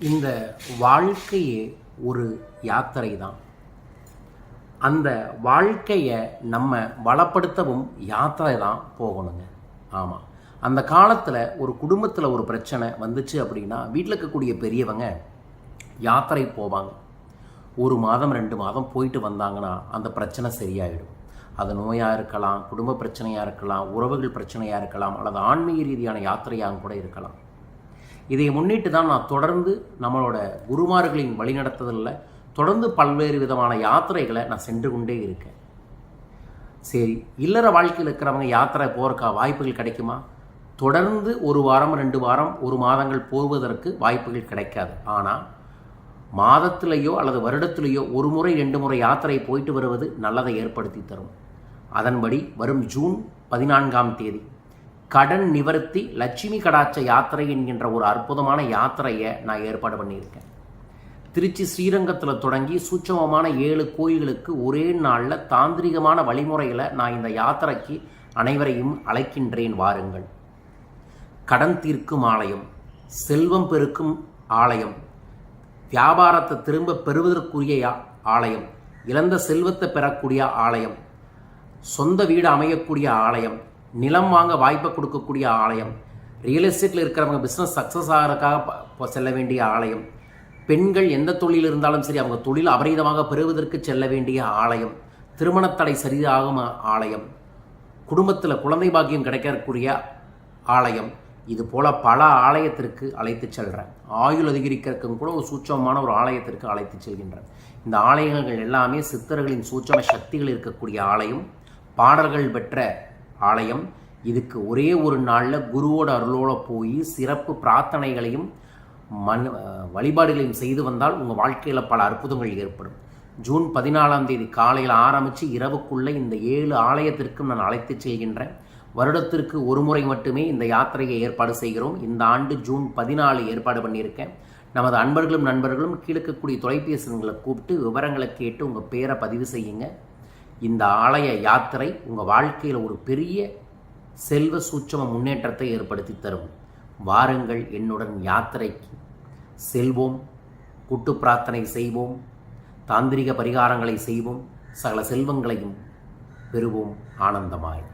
இந்த வாழ்க்கையே ஒரு யாத்திரை தான். அந்த வாழ்க்கையை நம்ம வளப்படுத்தவும் யாத்திரை தான் போகணுங்க. ஆமாம், அந்த காலத்தில் ஒரு குடும்பத்தில் ஒரு பிரச்சனை வந்துச்சு அப்படின்னா வீட்டில் இருக்கக்கூடிய பெரியவங்க யாத்திரை போவாங்க. 1 மாதம் 2 மாதம் போயிட்டு வந்தாங்கன்னா அந்த பிரச்சனை சரியாயிடும். அது நோயாக இருக்கலாம், குடும்ப பிரச்சனையாக இருக்கலாம், உறவுகள் பிரச்சனையாக இருக்கலாம், அல்லது ஆன்மீக ரீதியான யாத்திரையாக கூட இருக்கலாம். இதை முன்னிட்டு தான் நான் தொடர்ந்து நம்மளோட குருமார்களின் வழிநடத்துதலில் தொடர்ந்து பல்வேறு விதமான யாத்திரைகளை நான் சென்று கொண்டே இருக்கேன். சரி, இல்லற வாழ்க்கையில் இருக்கிறவங்க யாத்திரை போகிறக்கா வாய்ப்புகள் கிடைக்குமா? தொடர்ந்து 1 வாரம் 2 வாரம் 1 மாதங்கள் போவதற்கு வாய்ப்புகள் கிடைக்காது. ஆனால் மாதத்திலேயோ அல்லது வருடத்திலேயோ 1 முறை 2 முறை யாத்திரை போயிட்டு வருவது நல்லதை ஏற்படுத்தி தரும். அதன்படி வரும் ஜூன் 14ஆம் தேதி கடன் நிவர்த்தி லட்சுமி கடாட்ச யாத்திரை என்கின்ற ஒரு அற்புதமான யாத்திரையை நான் ஏற்பாடு பண்ணியிருக்கேன். திருச்சி ஸ்ரீரங்கத்தில் தொடங்கி சூட்சமமான 7 கோயில்களுக்கு ஒரே நாளில் தாந்திரிகமான வழிமுறையில் நான் இந்த யாத்திரைக்கு அனைவரையும் அழைக்கின்றேன். வாருங்கள். கடன் தீர்க்கும் ஆலயம், செல்வம் பெருக்கும் ஆலயம், வியாபாரத்தை திரும்ப பெறுவதற்குரிய ஆலயம், இழந்த செல்வத்தை பெறக்கூடிய ஆலயம், சொந்த வீடு அமையக்கூடிய ஆலயம், நிலம் வாங்க வாய்ப்பை கொடுக்கக்கூடிய ஆலயம், ரியல் எஸ்டேட்டில் இருக்கிறவங்க பிஸ்னஸ் சக்ஸஸ் ஆகிறதுக்காக செல்ல வேண்டிய ஆலயம், பெண்கள் எந்த தொழில் இருந்தாலும் சரி அவங்க தொழில் அபரிதமாக பெறுவதற்கு செல்ல வேண்டிய ஆலயம், திருமணத்தடை சரியாகும் ஆலயம், குடும்பத்தில் குழந்தை பாக்கியம் கிடைக்கக்கூடிய ஆலயம், இது போல் பல ஆலயத்திற்கு அழைத்து செல்கிறேன். ஆயுள் அதிகரிக்கிறதுக்கும் கூட ஒரு சூட்சமான ஒரு ஆலயத்திற்கு அழைத்து செல்கின்றேன். இந்த ஆலயங்கள் எல்லாமே சித்தர்களின் சூட்சம சக்திகள் இருக்கக்கூடிய ஆலயம், பாடல்கள் பெற்ற ஆலயம். இதுக்கு ஒரே ஒரு நாளில் குருவோட அருளோடு போய் சிறப்பு பிரார்த்தனைகளையும் வழிபாடுகளையும் செய்து வந்தால் உங்கள் வாழ்க்கையில் பல அற்புதங்கள் ஏற்படும். ஜூன் 14ஆம் தேதி காலையில் ஆரம்பித்து இரவுக்குள்ளே இந்த 7 ஆலயத்திற்கும் நான் அழைத்து செல்கின்றேன். வருடத்திற்கு 1 முறை மட்டுமே இந்த யாத்திரையை ஏற்பாடு செய்கிறோம். இந்த ஆண்டு ஜூன் 14 ஏற்பாடு பண்ணியிருக்கேன். நமது அன்பர்களும் நண்பர்களும் கீழக்கக்கூடிய தொலைபேசிகளை கூப்பிட்டு விவரங்களை கேட்டு உங்கள் பேரை பதிவு செய்யுங்க. இந்த ஆலய யாத்திரை உங்கள் வாழ்க்கையில் ஒரு பெரிய செல்வ சூட்சம முன்னேற்றத்தை ஏற்படுத்தி தரும். வாருங்கள், என்னுடன் யாத்திரைக்கு செல்வோம், கூட்டு பிரார்த்தனை செய்வோம், தாந்திரிக பரிகாரங்களை செய்வோம், சகல செல்வங்களையும் பெறுவோம் ஆனந்தமாய்.